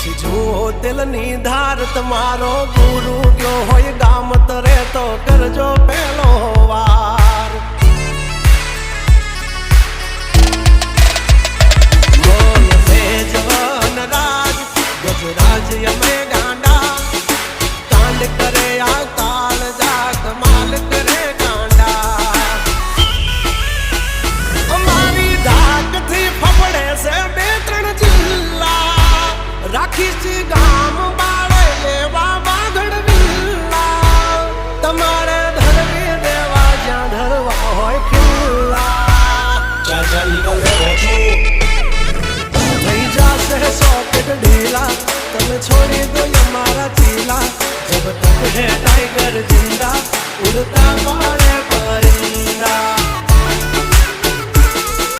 પછી જુઓ દિલની ધાર તમારો ગુરુ ગયો હોય ગામ તરે તો કરજો પેલો વાર બોલ મેજવાન રાજ ગજરાજ અમે ગાંડા કાંડ કરે આ કાળ જા કમાલ કરે ગાંડા અમારી ધાકથી ફફડે છે બે ત્રણ જિલ્લા રાખીશ ગામ બાળે લેવા બાગડ વિલ્લા તમારે ધરવી દેવા જ્યાં ધરવા હોય ખિલ્લા ચાચા નીકળે થઈ જશે સોકેટ ઢીલા તમે છોડી દો અમારા ચીલા જબ તક હે टाइगर जिंदा उड़ता मारे परिंदा